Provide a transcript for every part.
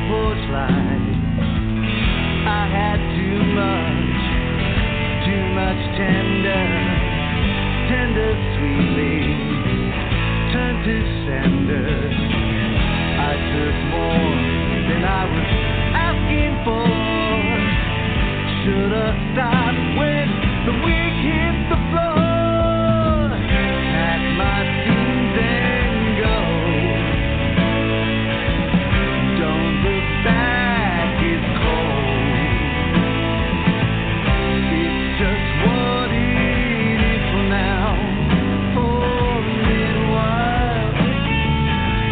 porch light. I had too much tender sweetly turned to sender. I took more than I was asking for. Should've stopped when the week hit the floor. Pack my things and go. Don't look back, it's cold. It's just what it is for now. For a little while,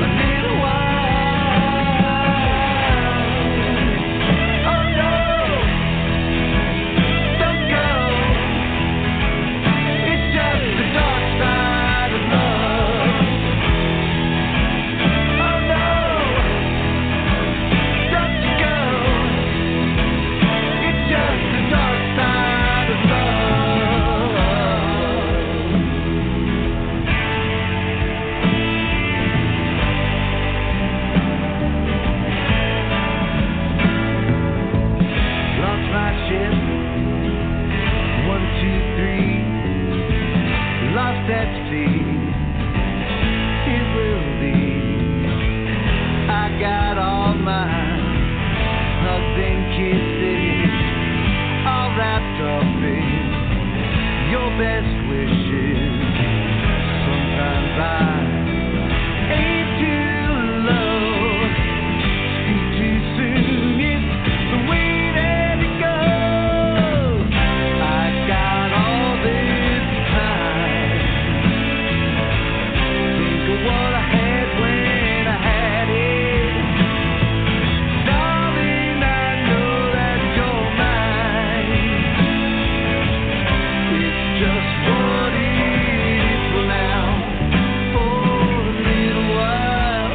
a little while. Oh no, don't go. It's just the dark side of love. Oh no, don't you go. It's just the dark side of love. Lost my ship, 1, 2, 3. Lost at sea, it will be. I got all my hugs and kisses, all wrapped up in your best wishes. Sometimes I aim too low, speak too soon. It's the way that it goes. I got all this time. Think of what I had when I had it. Darling, I know that you're mine. It's just what it is for now. For a little while,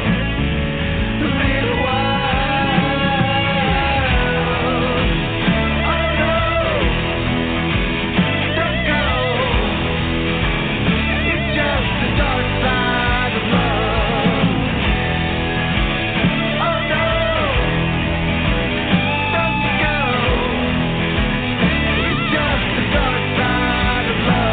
a little while. Oh no, don't go. It's just the dark side of love. Oh no, don't you go. It's just the dark side of love.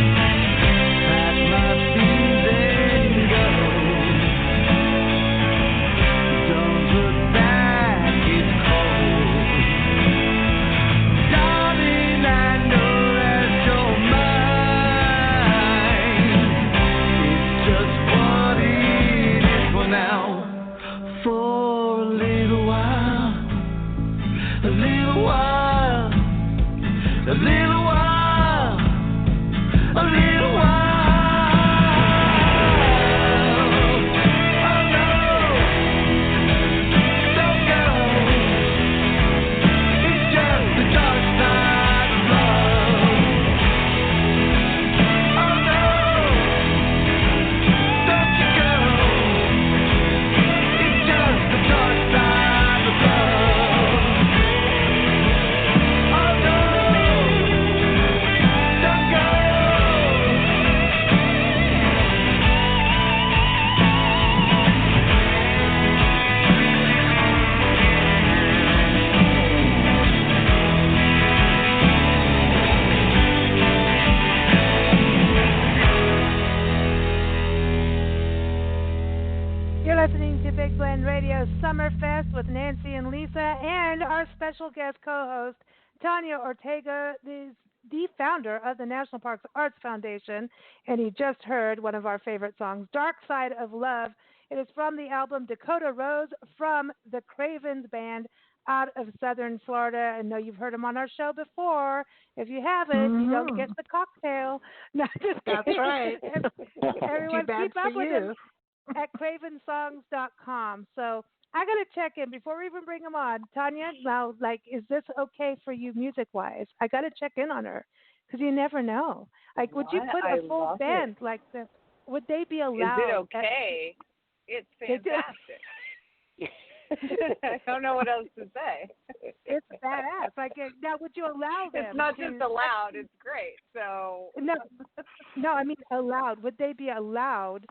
Pack my things and go. Don't look back, it's cold. Darling, I know that you're mine. It's just what it is for now. For a little while, a little while, a little while, a little while. Oh no, don't go. It's just the dark side of love. Oh no, don't you go. It's just the dark side of love. Oh no, don't go. You're listening to Big Blend Radio Summerfest with Nancy and Lisa and our special guest co-host, Tanya Ortega, the founder of the National Parks Arts Foundation. And you just heard one of our favorite songs, Dark Side of Love. It is from the album Dakota Rose from the Cravens Band out of Southern Florida. I know you've heard them on our show before. If you haven't, you don't get the cocktail. No, just That's kidding. right. Everyone Too bad keep up for with you. it. at cravensongs.com. So I got to check in before we even bring them on. Tanya, now, like, is this okay for you music-wise? I got to check in on her because you never know. Like, would you put a full band like this? Would they be allowed? Is it okay? It's fantastic. I don't know what else to say. It's badass. Like, now, would you allow them? It's not just allowed; it's great. So no, I mean allowed. Would they be allowed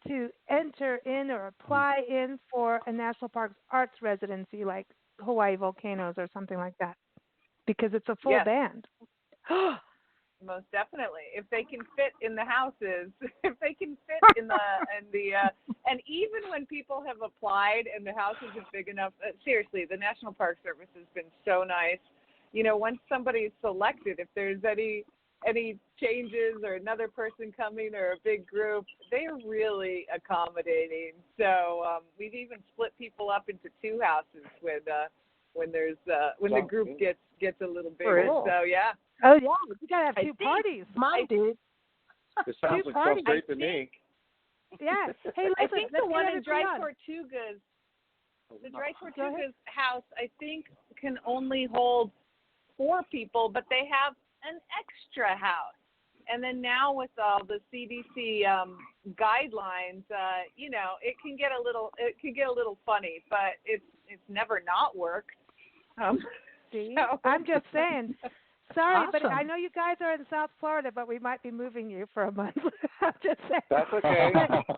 to enter in or apply in for a national park's arts residency, like Hawaii Volcanoes or something like that? Because it's a full band. Most definitely, if they can fit in the houses, if they can fit in the and even when people have applied and the houses are big enough, seriously, the National Park Service has been so nice. You know, once somebody's selected, if there's any changes or another person coming or a big group, they are really accommodating. So we've even split people up into two houses when there's when the group gets a little bigger. So yeah. Oh yeah, you gotta have two parties. Mine did. It sounds like so great to me. Yeah. Hey, listen, I think the one in Dry on. Tortugas, the Dry Tortugas house, I think can only hold 4 people, but they have an extra house. And then now with all the CDC guidelines, you know, it can get a little funny, but it's never not worked. See, so. I'm just saying. Sorry, Awesome. but I know you guys are in South Florida, but we might be moving you for a month. I'm just saying. That's okay.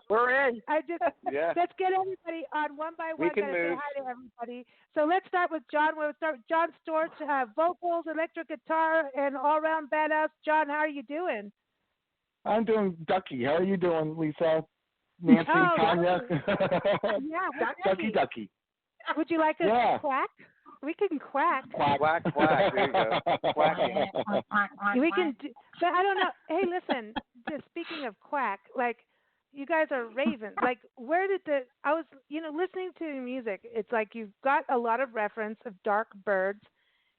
We're in. Let's get everybody on one by one. We can Say move. hi to everybody. So let's start with John. We'll start with John Storch, vocals, electric guitar, and all-around badass. John, how are you doing? I'm doing Ducky. How are you doing, Lisa? Nancy, Tanya? Yeah, Ducky. Would you like us to quack? We can quack. Quack, quack. There you go. Quacking. We can do, but I don't know. Hey, listen, just speaking of quack, like, you guys are ravens. Like, where did I was, listening to your music, it's like you've got a lot of reference of dark birds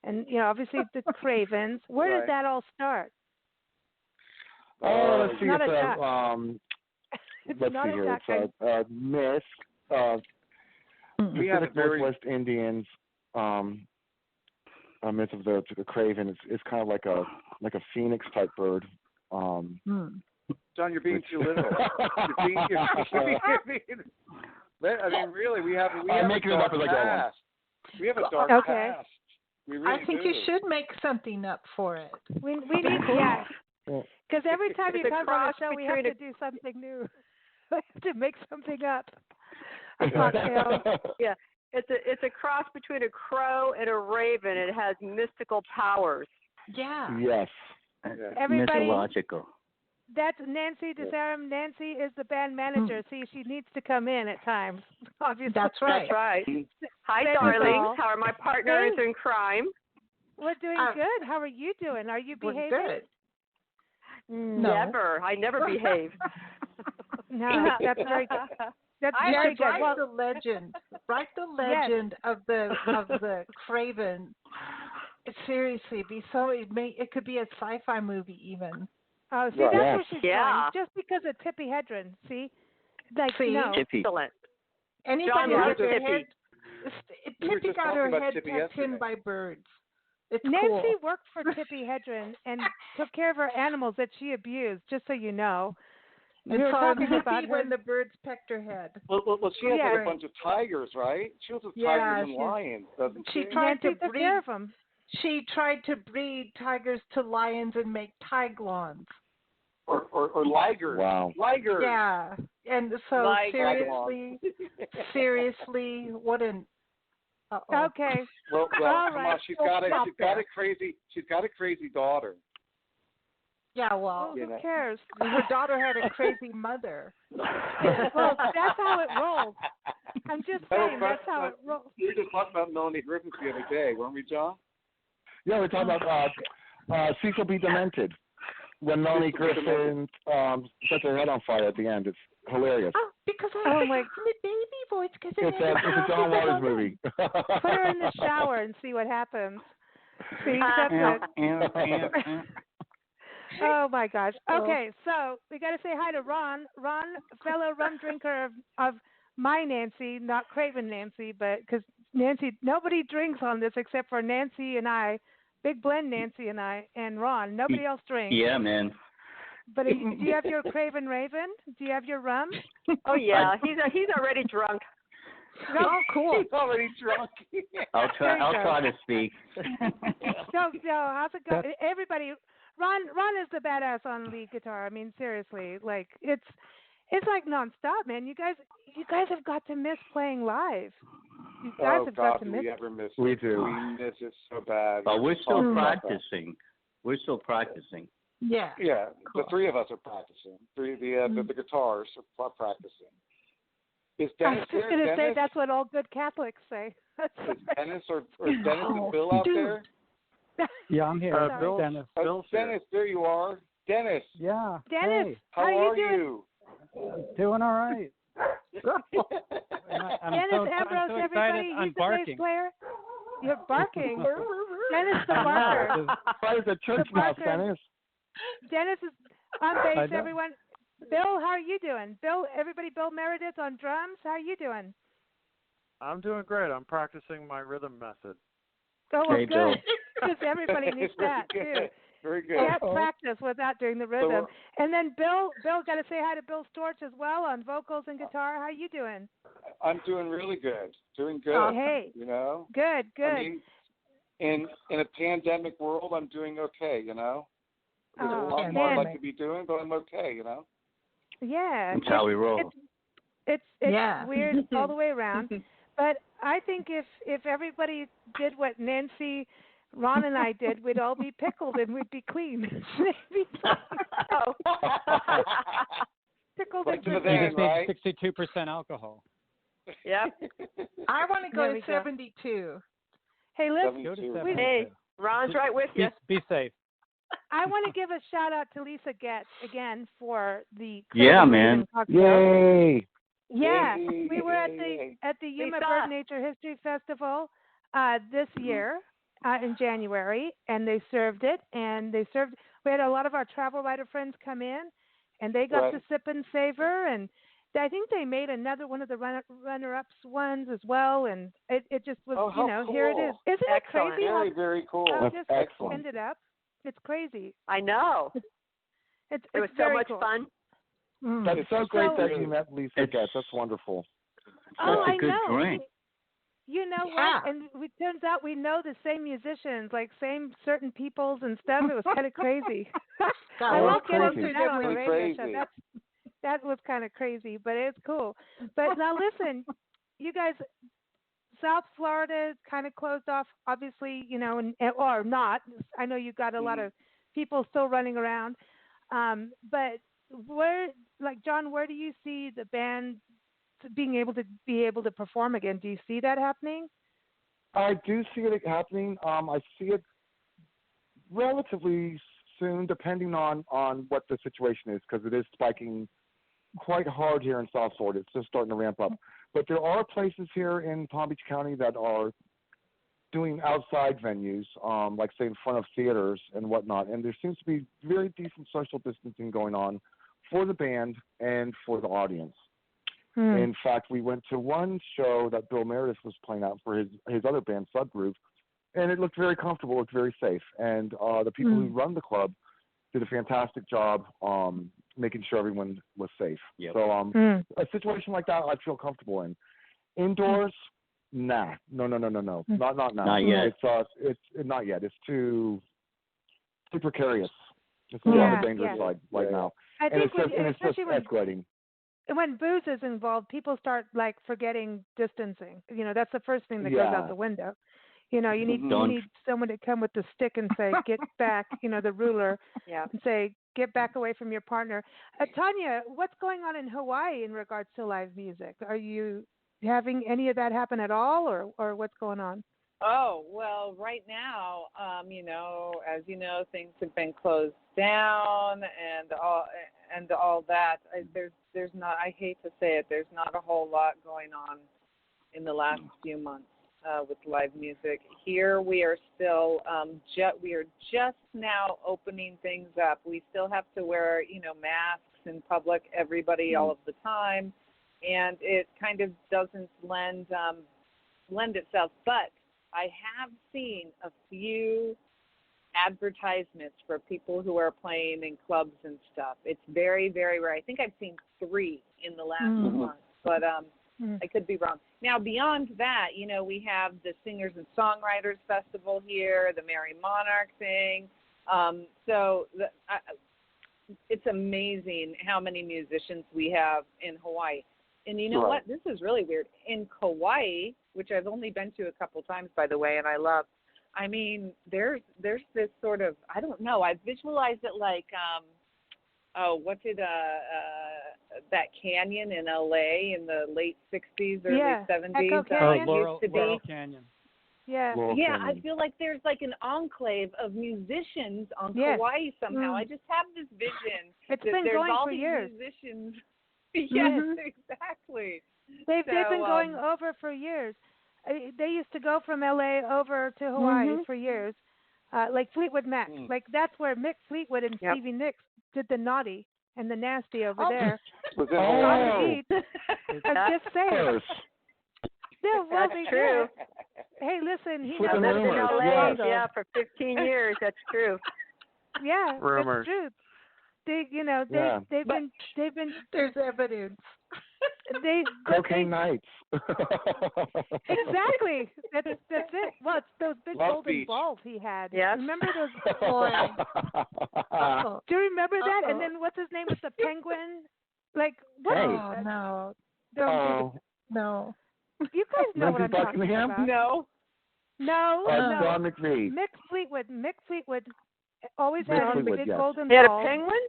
and, obviously the Cravens. Where did that all start? Let's see. Not It's a duck. Let's see here. It's a myth. We have a very Northwest Indians. A myth of the Craven. It's kind of like a phoenix type bird. John, you're being too literal. I mean, really, we have I'm making it up as I go along. We have a dark past. We really I think you should make something up for it. We need because every time you come on the show, we have to do something new. We have to make something up. Yeah. It's a cross between a crow and a raven. It has mystical powers. Yeah. Yes. Everybody, mythological. That's Nancy DeSarum. Nancy is the band manager. See, she needs to come in at times. Obviously. That's right. That's right. Hi, darlings. How are my partners in crime? We're doing good. How are you doing? Are you behaving? Good. Never. I never behave. No, that's very good. That's very good. Write the legend. Write the legend of the Craven. Seriously, it could be a sci-fi movie even. Oh, see, that's where she's going. Just because of Tippi Hedren, see? No. Excellent. Anybody John with their Tippi. head, Tippi got her head tattooed by birds. It's Nancy cool. worked for Tippi Hedren and took care of her animals that she abused, just so you know. And were so talking about Tippi when the birds pecked her head. Well, she has like a bunch of tigers, right? She was with tigers and lions, doesn't she? She tried to take care of them. She tried to breed tigers to lions and make tiglons. Or ligers. Wow. Ligers. Yeah. And so seriously, what an Okay. Well, come on, she's got a crazy daughter. Yeah, well, who cares? Her daughter had a crazy mother. Well, that's how it rolls. I'm just saying, that's how it rolls. We were just talking about Melanie Griffith the other day, weren't we, John? Yeah, we're talking about Cecil B. Demented. When Melanie Griffith sets her head on fire at the end. It's hilarious. Oh, because I in the baby voice. It's a John Waters movie. Put her in the shower and see what happens. See, that's it. Oh my gosh. Okay, so we got to say hi to Ron. Ron, fellow rum drinker of my Nancy, not Craven Nancy, but because Nancy, nobody drinks on this except for Nancy and I, Big Blend Nancy and I, and Ron. Nobody else drinks. Yeah, man. But do you have your Craven Raven? Do you have your rum? Oh yeah, he's already drunk. Oh, cool. He's already drunk. I'll try to speak. So how's it going? Everybody, Ron is the badass on lead guitar. I mean, seriously, like it's like nonstop, man. You guys have got to miss playing live. You guys have got to miss. We ever miss it? We do. We miss it so bad. But we're still practicing. We're still practicing. Yeah. Yeah, Cool. the three of us are practicing. The guitars are practicing. Is Dennis I was just going to say that's what all good Catholics say. Is Dennis or Dennis and Bill out there? Yeah, I'm here. Dennis. Dennis, there you are. Dennis. Yeah. Dennis, hey. How are you? Doing all right. Dennis Ambrose, so everybody. He's the barking. bass player. You're barking. Dennis the barker. Probably the church mouse, Dennis. Dennis is on bass, everyone. Bill, how are you doing? Bill Meredith on drums. How are you doing? I'm doing great. I'm practicing my rhythm method. Oh, well, Hey, good. Bill. Because everybody needs that, too. Very good. Can't practice without doing the rhythm. And then Bill, got to say hi to Bill Storch as well on vocals and guitar. How are you doing? I'm doing really good. Doing good. Oh, hey. You know? Good. I mean, in a pandemic world, I'm doing okay, you know? There's a lot more I'd like to be doing, but I'm okay, you know? Yeah. That's how we roll. It's weird all the way around. But I think if everybody did what Nancy, Ron, and I did, we'd all be pickled and we'd be clean. Pickled Right to the and van, right? 62% alcohol. Yep. I want to go There to we go. 72. Hey, let's. 72. Hey, Ron's right with you. Be safe. I want to give a shout out to Lisa Getz again for the Yeah, Cravens man. Raven cocktail. Yay! Yeah, Yay. we were at the Yuma Lisa. Bird Nature History Festival this year in January, and they served it. And we had a lot of our travel writer friends come in, and they got to sip and savor. And I think they made another one of the runner-ups ones as well. And it just was, cool. here it is. Isn't it Excellent. crazy? Very, very cool. How That's just excellent. ended up. It's crazy. I know. It was so very much cool. fun. That's so great So- that you met Lisa Getz. That's wonderful. Such I a good know. drink. You know Yeah. what? And it turns out we know the same musicians, like same certain peoples and stuff. It was kind of crazy. I won't get into crazy. that on the Really radio show. crazy. That was kind of crazy, but it's cool. But now listen, you guys, South Florida is kind of closed off, obviously, or not. I know you've got a lot of people still running around. But John, where do you see the band being able to perform again? Do you see that happening? I do see it happening. I see it relatively soon, depending on what the situation is, because it is spiking quite hard here in South Florida. It's just starting to ramp up. But there are places here in Palm Beach County that are doing outside venues, like say in front of theaters and whatnot. And there seems to be very decent social distancing going on for the band and for the audience. In fact, we went to one show that Bill Meredith was playing out for his other band, Subgroove, and it looked very comfortable, looked very safe. And the people who run the club did a fantastic job making sure everyone was safe. Yep. So a situation like that, I'd feel comfortable in. Indoors, nah, no, not now. Not yet. It's not yet. It's too precarious. It's on the dangerous side right now. I think it's just especially when escalating. when booze is involved, people start like forgetting distancing. That's the first thing that goes out the window. You need someone to come with the stick and say, "Get back," the ruler, and say, "Get back away from your partner." Tanya, what's going on in Hawaii in regards to live music? Are you having any of that happen at all, or what's going on? Oh, well, right now, as you know, things have been closed down and all that. There's not, I hate to say it, there's not a whole lot going on in the last few months. with live music. Here we are still we are just now opening things up. We still have to wear masks in public, everybody all of the time, and it kind of doesn't lend itself. But I have seen a few advertisements for people who are playing in clubs and stuff. It's very, very rare. I think I've seen 3 in the last month, but I could be wrong. Now, beyond that, we have the Singers and Songwriters Festival here, the Merry Monarch thing. It's amazing how many musicians we have in Hawaii. And you know what? This is really weird. In Kauai, which I've only been to a couple times, by the way, and I love, there's this sort of, I don't know, I visualized it like, that canyon in LA in the late 60s, early 70s? Echo Canyon? Laurel Canyon. Yeah. I feel like there's like an enclave of musicians on Kauai somehow. I just have this vision. It's that been there's going all for these years. Musicians. Yes, exactly. They've been going over for years. They used to go from LA over to Hawaii for years, like Fleetwood Mac. Like that's where Mick Fleetwood and Stevie Nicks did the naughty and the nasty over there. I'm just saying. That's true. Hey, listen, he lived in LA, for 15 years. That's true. Yeah, Rumors. It's true. They've been. There's evidence. Cocaine nights. Exactly. That's it. Well, it's those big golden balls he had. Yes. Remember those? Do you remember that? And then what's his name with the penguin? Like what? Hey. Oh no! No. You guys know what I'm talking about. No. John McVie. Mick Fleetwood always had a big golden ball. He had a penguin?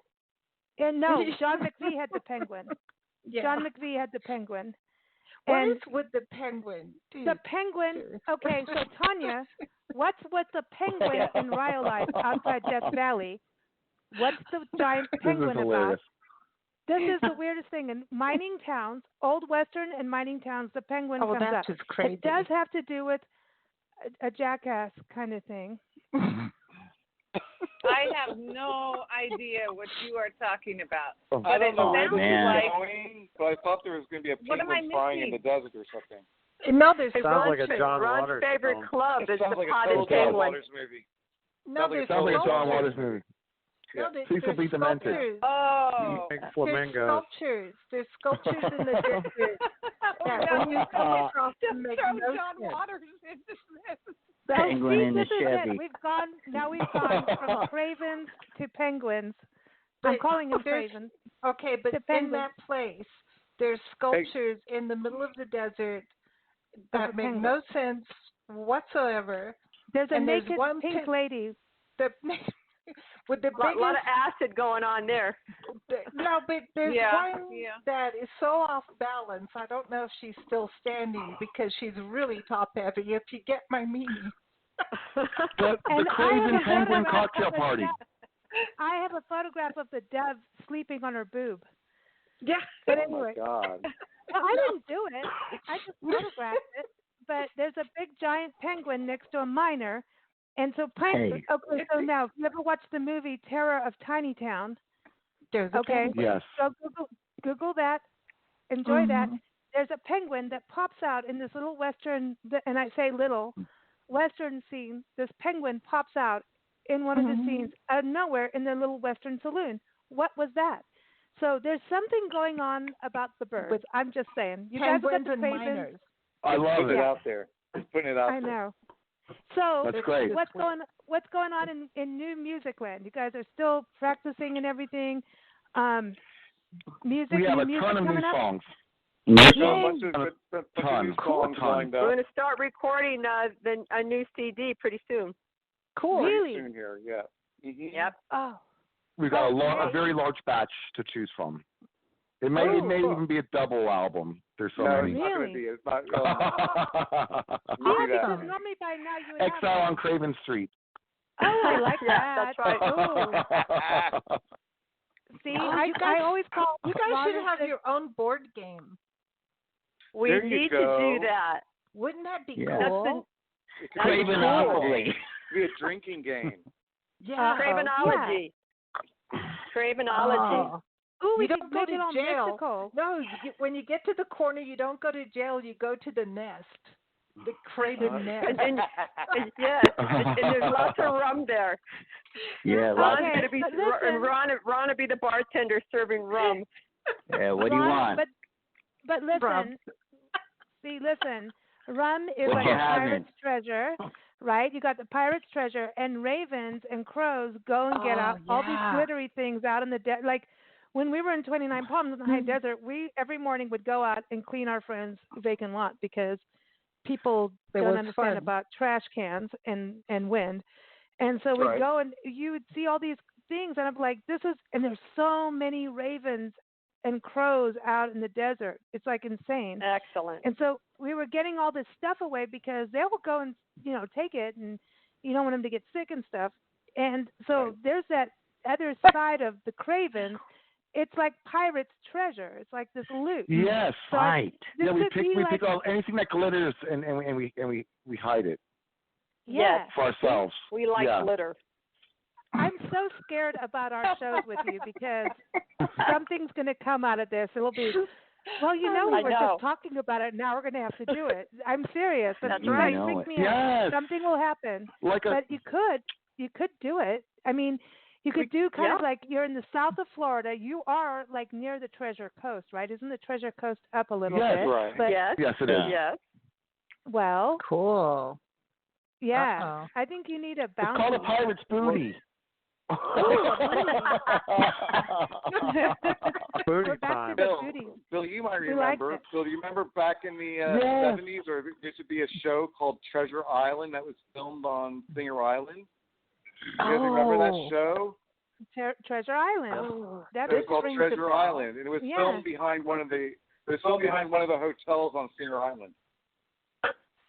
And no, John McVie had the penguin. Yeah. John McVie had the penguin. What is with the penguin? The penguin. Okay, so Tanya, what's with the penguin in Rhyolite outside Death Valley? What's the giant penguin about? This is the weirdest thing. In mining towns, old western and mining towns, the penguin comes that's up. just crazy. It does have to do with a jackass kind of thing. I have no idea what you are talking about. I don't know where sounds this is like going, but I thought there was going to be a penguin flying in the desert or something. No, there's sounds like a John Ron's Waters favorite film. club is sounds the like a potted total John penguin. Waters movie. No, Sounds there's Sounds like a John Waters movie. No, Cecil B. Demented. Sculptures. Oh. Big There's flamingos. sculptures. There's sculptures in the desert. When you come across them, make Throw no John sense. Waters into this. Penguin in the Chevy. We've gone from Cravens to penguins. I'm calling them Cravens. Okay, but to in penguins. that place, there's sculptures in the middle of the desert that make no sense whatsoever. There's a and naked there's one pink lady. With the A lot of acid going on there. No, but there's one Yeah. that is so off balance. I don't know if she's still standing because she's really top heavy. If you get my meaning. The Craven Penguin Cocktail Party. I have a photograph of the dove sleeping on her boob. Yeah. But Oh anyway. my God. Well, I didn't do it. I just photographed it. But there's a big giant penguin next to a miner. And so, okay, so now, if you ever watched the movie Terror of Tiny Town? There's a penguin. Yes. So Google that. Enjoy that. There's a penguin that pops out in this little western, and I say little, western scene. This penguin pops out in one of the scenes out of nowhere in their little western saloon. What was that? So there's something going on about the birds. I'm just saying. You guys Penguins got the and Cravens. miners. I love Putting it. it out there. Just putting it out I there. know. So That's great. what's going on in new music land? You guys are still practicing and everything. Music. We have a music ton of new coming up? songs. A bunch of new songs lined We're up. going to start recording a new CD pretty soon. Cool. Really? Soon here, yeah. Mm-hmm. Yep. Oh. We've got a very large batch to choose from. It may even be a double album. There's so many. It's not going to be. It's not. Because normally by now you would Exile on Craven Street. Oh, I like that. That's right. Oh. See, I always call. You guys should have your own board game. We need to do that. Wouldn't that be Yeah. cool? Cravenopoly. It could be a drinking game. Yeah. Cravenology. Cravenology. Oh. Ooh, we You could don't go make to it all jail. mystical. No, when you get to the corner, you don't go to jail. You go to the nest, the Craven nest. And there's lots of rum there. Yeah, Ron's Okay, gonna be but listen. and Ron will be the bartender serving rum. Yeah, what do you Ron, want? But listen, Rum. listen. Rum is What like you a pirate's having? treasure, right? You got the pirate's treasure, and ravens and crows go and get out all these glittery things out in the like. When we were in 29 Palms in the high desert, we every morning would go out and clean our friend's vacant lot because people don't understand about trash cans and wind. And so we'd go and you would see all these things, and I'm like, and there's so many ravens and crows out in the desert. It's like insane. Excellent. And so we were getting all this stuff away because they will go and, take it, and you don't want them to get sick and stuff. And so there's that other side of the Cravens. It's like pirate's treasure. It's like this loot. Yes, so right. Yeah, we like, pick all anything that glitters and we hide it. Yeah. For ourselves. We like glitter. I'm so scared about our shows with you because something's going to come out of this. It'll be, we were just talking about it. Now we're going to have to do it. I'm serious. That's right. Freak me Yes. out. Something will happen. But you could do it. I mean, you could do kind of like you're in the south of Florida. You are like near the Treasure Coast, right? Isn't the Treasure Coast up a little bit? Right. But, yes, it is. Yes. Well. Cool. Yeah. Uh-oh. I think you need a bounty. It's called a pirate's booty. Booty We're back time. to the booty. Bill, you might We like remember. it. Bill, do you remember back in the Yes. 70s, or there used to be a show called Treasure Island that was filmed on Singer Island? You guys remember that show? Treasure Island. Oh, That It was is called Treasure Island, and it was Yeah. filmed behind one of the. It was filmed behind one of the hotels on Singer Island.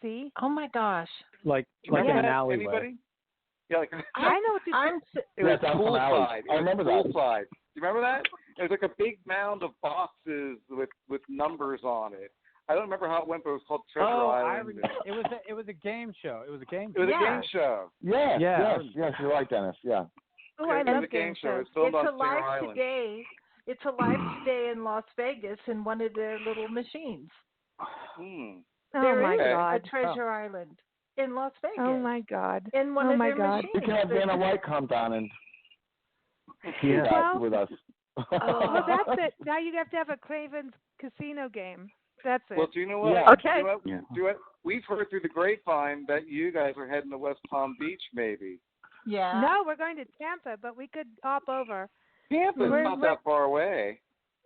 See? Oh my gosh. Like Do you in remember an that? alleyway. Anybody? Yeah, like I know what you're it was down some alley. poolside. I remember that. Poolside. Do you remember that? It was like a big mound of boxes with numbers on it. I don't remember how it went, but it was called Treasure I Island. remember. It was a game show. It was a game. It was a game show. Yes, Yeah. yes, you're right, Dennis. Yeah. Oh, I It was love a game show. It was It's filmed on Singer alive Island. today. It's alive today in Las Vegas in one of their little machines. Hmm. Oh There my is God. a Treasure Island in Las Vegas. Oh my God. In one Oh of my their God. machines. We can have Vanna White come down and do Well- that with us. Well, that's it. Now you have to have a Cravens casino game. That's it. Well, do you know what? Yeah. Okay. Do you know what? Yeah. Do you know what? We've heard through the grapevine that you guys are heading to West Palm Beach, maybe. Yeah. No, we're going to Tampa, but we could hop over. Tampa's not that far away.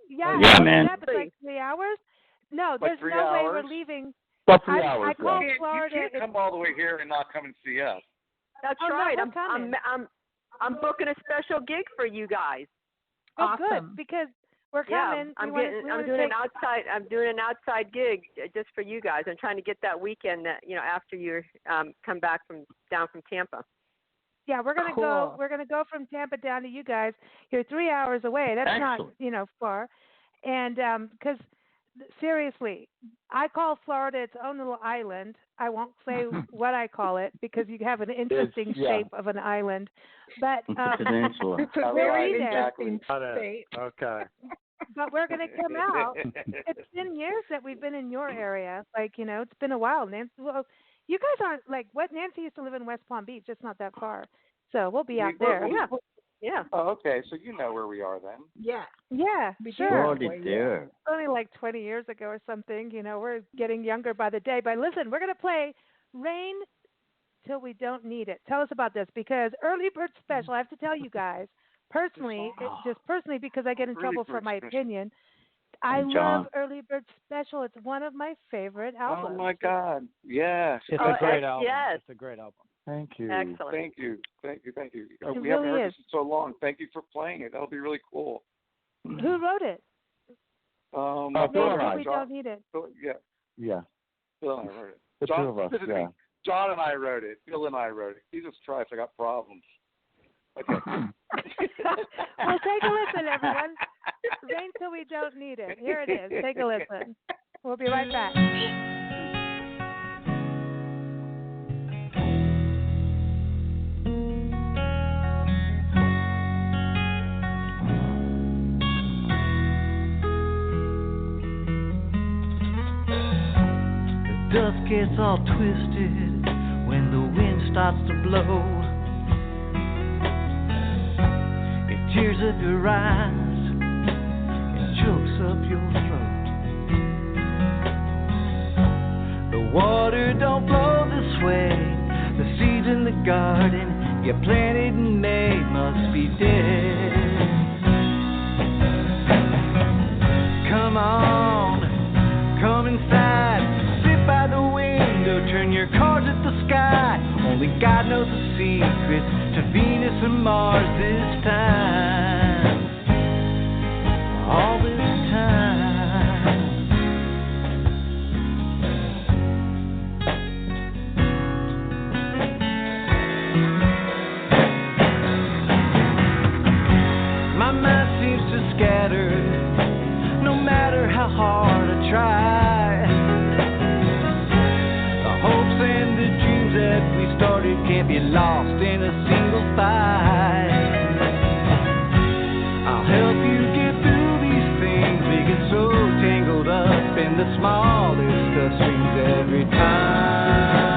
Yeah, Yeah, man. Tampa's like 3 hours. No, there's 3 no way we're hours? leaving. About 3 I hours. call yeah. Florida. You can't come all the way here and not come and see us. That's Oh, no, right. we're coming. I'm booking a special gig for you guys. Oh, Awesome. good, because we're coming. I'm We doing take- an outside gig just for you guys. I'm trying to get that weekend that after you come back down from Tampa. Yeah, we're gonna go. Cool. We're gonna go from Tampa down to you guys. You're 3 hours away. That's Excellent. not far. And because seriously, I call Florida its own little island. I won't say what I call it because you have an interesting shape of an island. But Peninsula. It's a All very right, exactly. interesting Got it. state. Okay. but we're gonna come out. It's been years that we've been in your area. Like it's been a while, Nancy. Well, you guys aren't like what Nancy used to live in West Palm Beach. It's not that far, so we'll be out there. Yeah. Oh, okay. So you know where we are then. Yeah. Yeah, We do. sure. Lordy dear. Only like 20 years ago or something. We're getting younger by the day. But listen, we're going to play Rain Till We Don't Need It. Tell us about this because Early Bird Special, I have to tell you guys, personally, just personally because I get in trouble for my opinion, I love Early Bird Special. It's one of my favorite albums. Oh, my God. Yes. It's a great album. Yes. It's a great album. Thank you. Excellent. Thank you. We It haven't really heard is. this in so long. Thank you for playing it. That'll be really cool. Who wrote it? Bill Rain and Till I. We Don't Need It. Yeah. Yeah. Bill and I wrote it. The John, two of us, listen to yeah. me. John and I wrote it. Bill and I wrote it. Jesus Christ, I got problems. Okay. Well, take a listen, everyone. Rain Till We Don't Need It. Here it is. Take a listen. We'll be right back. dust gets all twisted when the wind starts to blow. It tears up your eyes and chokes up your throat. The water don't flow this way. The seeds in the garden you planted in May must be dead. Come on, come inside, sit by the window, turn your cards at the sky. Only God knows the secret to Venus and Mars this time. All this time. My mind seems to scatter, no matter how hard I try. The hopes and the dreams that we started can't be lost in a single fight. I'll help you get through these things. We get so tangled up in the smallest of streams every time.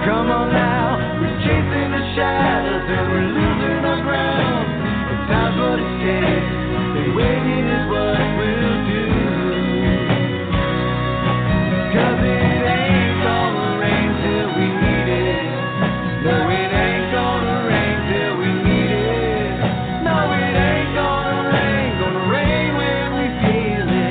Come on now, we're chasing the shadows and we're losing our ground. If time's what it takes, then waiting is what we'll do. 'Cause it ain't gonna rain till we need it. No, it ain't gonna rain till we need it. No, it ain't gonna rain when we feel it.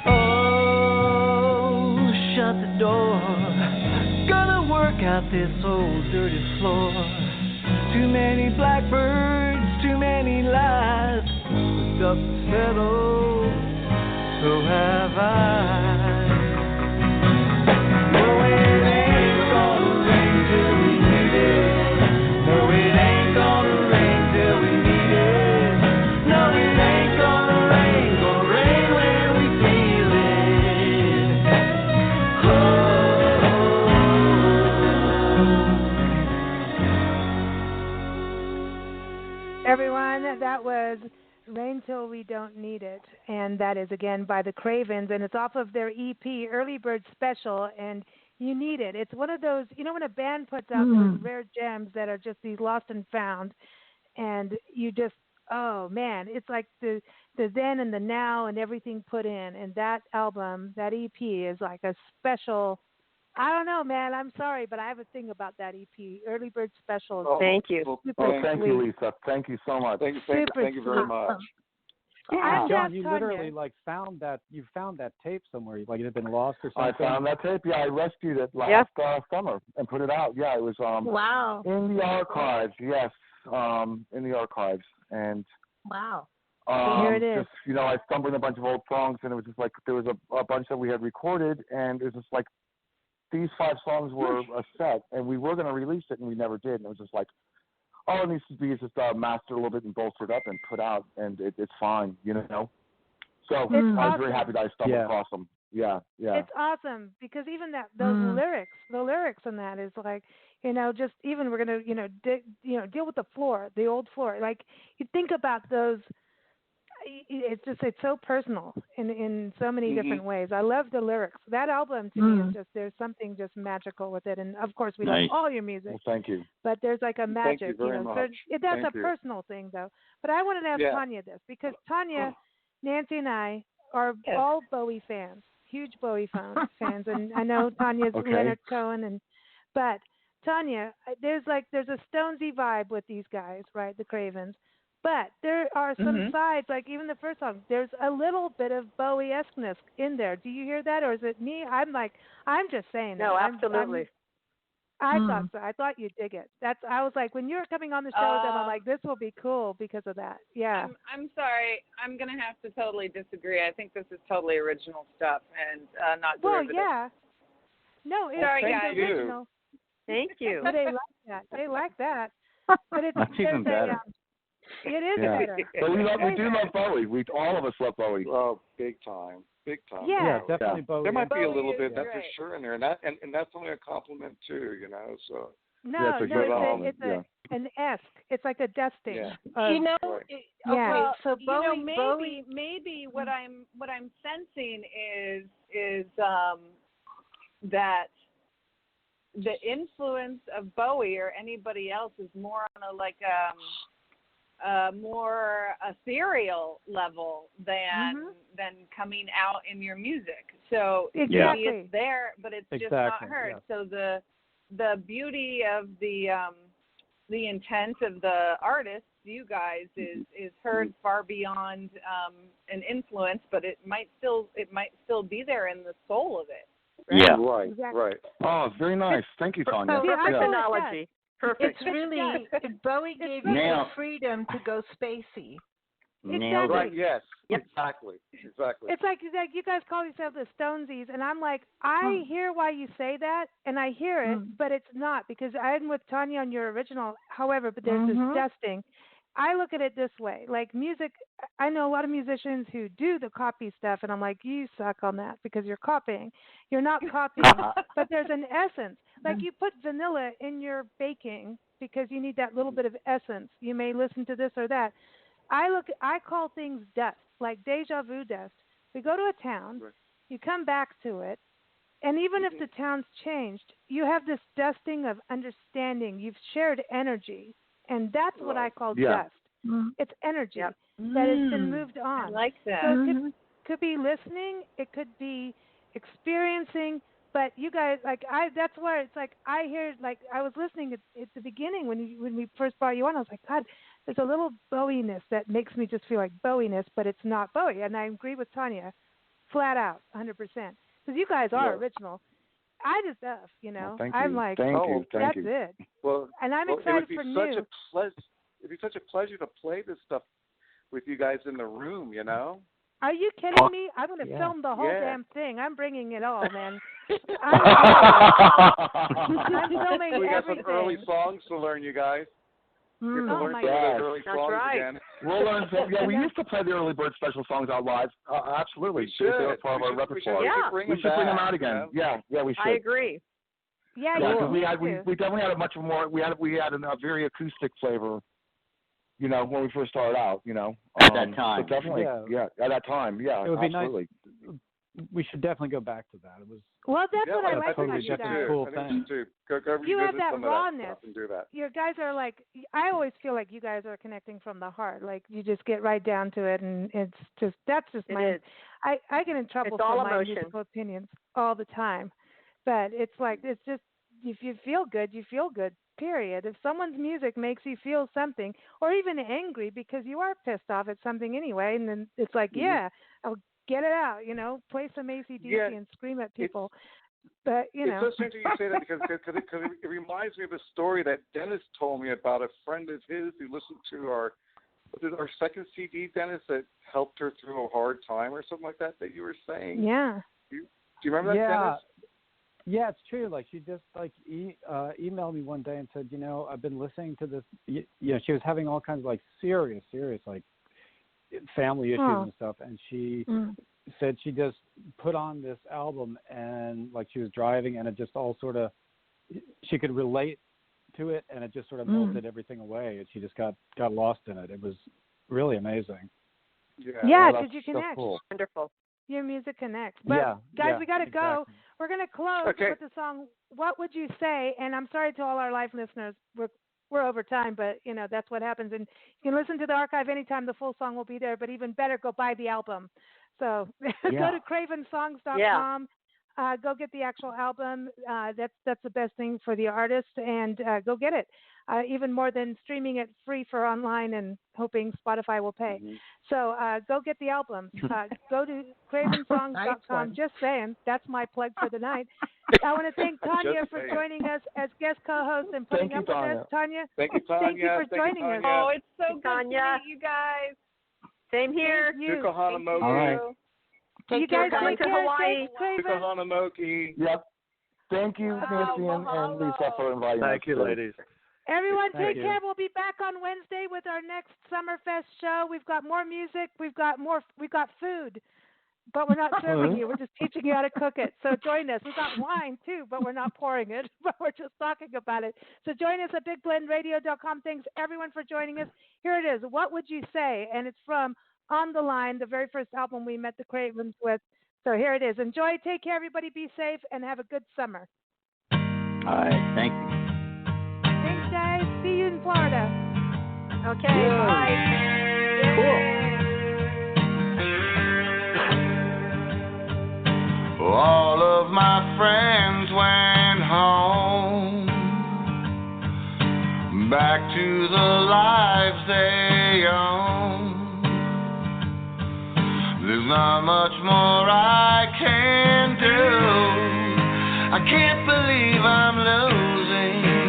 Oh, shut the door. Gonna work out this old dirty floor. Too many blackbirds, too many lies. The dust settled, so have I. No, it ain't gonna rain till we need it. No, it ain't gonna rain till we need it. No, it ain't gonna rain when we feel it. Everyone, that was Rain Till We Don't Need It, and that is again by the Cravens, and it's off of their EP Early Bird Special, and you need it. It's one of those, you know, when a band puts out those rare gems that are just these lost and found, and you just, oh man, it's like the then and the now and everything put in, and that album, that EP is like a special. I don't know, man. I'm sorry, but I have a thing about that EP, Early Bird Special. Thank you. Thank you, Lisa. Thank you so much. Thank you very much. Yeah. John, you literally found that tape somewhere. Like it had been lost or something. I found that tape. Yeah, I rescued it last summer and put it out. Yeah, it was wow. in the archives. Yes, in the archives. And wow. Here it is. Just, you know, I stumbled in a bunch of old songs, and it was just like there was a bunch that we had recorded, and it was just like these 5 songs were a set, and we were going to release it, and we never did. And it was just like, all it needs to be is just mastered a little bit and bolstered up and put out, and it's fine, you know. So I was very happy that I stumbled across them. Yeah. It's awesome because even those lyrics, the lyrics in that is like, you know, just even we're gonna, you know, deal with the old floor. Like you think about those. It's so personal in so many different ways. I love the lyrics. That album to me is just, there's something just magical with it. And of course we love all your music. Well, thank you. But there's like a magic, thank you very much. So that's a personal thing though. But I wanted to ask Tanya this because Tanya, Nancy and I are all Bowie fans, huge Bowie fans. And I know Tanya's Leonard Cohen but Tanya, there's a Stonesy vibe with these guys, right? The Cravens. But there are some sides, like even the first song, there's a little bit of Bowie-esqueness in there. Do you hear that, or is it me? I'm just saying. No, absolutely. I thought so. I thought you'd dig it. I was like, when you were coming on the show with them, I'm like, this will be cool because of that. Yeah. I'm sorry. I'm going to have to totally disagree. I think this is totally original stuff and not derivative. Well, yeah. No, it's sorry, original. Thank you. They like that. They like that. But it's That's even better. It is better. But we do love Bowie. All of us love Bowie. Oh, big time. Yeah, definitely Bowie. There might be a little bit, that's that's for sure, in there, and that's only a compliment too, So no, it's an esque. It's like a dusting. Yeah. Well, so Bowie, maybe what I'm sensing is that the influence of Bowie or anybody else is more on a more ethereal level than coming out in your music. So maybe it's there, but it's just not heard. Yeah. So the beauty of the intent of the artists, you guys, is heard far beyond an influence, but it might still be there in the soul of it. Right? Yeah, right, exactly. right. Oh, very nice. Thank you, Tanya. Perfect analogy. Perfect. It's really Bowie gave you the freedom to go spacey. Nailed it. Right, yes, exactly. It's like you guys call yourselves the Stonesies, and I'm like, I hear why you say that, and I hear it, but it's not, because I'm with Tanya on your original, however, but there's this dusting. I look at it this way, like music, I know a lot of musicians who do the copy stuff, and I'm like, you suck on that because you're copying. You're not copying, but there's an essence. Like you put vanilla in your baking because you need that little bit of essence. You may listen to this or that. I call things dust, like deja vu dust. We go to a town, you come back to it, and even if the town's changed, you have this dusting of understanding. You've shared energy, and that's what I call dust. It's energy that has been moved on. I like that. So it could be listening, it could be experiencing, but you guys, that's where it's like I hear, like I was listening at the beginning when we first brought you on, I was like, God, there's a little Bowie-ness that makes me just feel like Bowie-ness, but it's not Bowie. And I agree with Tanya, flat out, 100%. Because you guys are original. I just stuff, Well, thank I'm you. like, thank that's you. it. Well, and I'm excited for new. It'd be such a pleasure to play this stuff with you guys in the room, Are you kidding me? I'm going to film the whole damn thing. I'm bringing it all, man. I'm filming we got everything. some early songs to learn, you guys. Oh learn my some of God. those early songs again. We'll learn some. Yeah, we used to play the early bird special songs out live. Absolutely. We should. They're part of our repertoire. We should bring them out again. Yeah, we should. I agree. Yeah, we definitely had a much more. We had a very acoustic flavor. When we first started out. At that time. So definitely. Yeah. At that time. Yeah. It would be absolutely. nice. We should definitely go back to that. It was. Well, that's what I like totally about you guys. cool I think thing. Go you have that some rawness. Of that and do that. Your guys are like, I always feel like you guys are connecting from the heart. Like you just get right down to it, and that's just my. I get in trouble for my musical opinions all the time, but it's like it's just if you feel good, you feel good. Period. If someone's music makes you feel something, or even angry because you are pissed off at something anyway, and then it's like, I'll get it out, play some AC/DC and scream at people. But it's so strange that you say that because it reminds me of a story that Dennis told me about a friend of his who listened to our second CD, Dennis, that helped her through a hard time or something like that you were saying. Yeah. Do you remember that, Dennis? Yeah, it's true. Like she just emailed me one day and said, I've been listening to this. She was having all kinds of serious like family issues and stuff, and she said she just put on this album and like she was driving and it just all sort of she could relate to it and it just sort of melted everything away and she just got lost in it. It was really amazing. Yeah, because you connect. Cool. Wonderful. Your music connects. But guys, we got to go. We're going to close with the song "What Would You Say?" And I'm sorry to all our live listeners. We're over time, but that's what happens. And you can listen to the archive anytime. The full song will be there. But even better, go buy the album. So go to cravensongs.com. Go get the actual album. That's the best thing for the artist, and go get it. Even more than streaming it free for online and hoping Spotify will pay. So go get the album. Go to cravensongs.com. Just saying, that's my plug for the night. I want to thank Tanya for joining us as guest co-host and putting up with us. Tanya. Thank you, Tanya. Thank you for joining us. Oh, it's so good to meet you guys. Same here. Duka Hanamoki. All right. You guys coming to Hawaii. Duka Hanamoki. Yep. Thank you, Nancy and Lisa, for inviting us. Thank you, ladies. Everyone, Thank take you. care. We'll be back on Wednesday with our next Summerfest show. We've got more music. We've got food, but we're not serving you. We're just teaching you how to cook it. So join us. We've got wine too, but we're not pouring it. But we're just talking about it. So join us at BigBlendRadio.com. Thanks everyone for joining us. Here it is. What would you say? And it's from On the Line, the very first album we met the Cravens with. So here it is. Enjoy. Take care, everybody. Be safe and have a good summer. All right. Thank you. Thanks, guys. See you in Florida. Okay, bye. Cool. All of my friends went home, back to the lives they own. There's not much more I can do. I can't believe I'm losing you.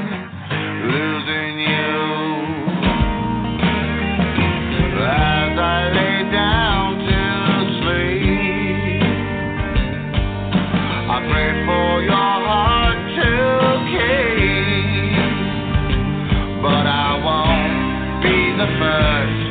As I lay down to sleep, I pray for your heart to keep, but I won't be the first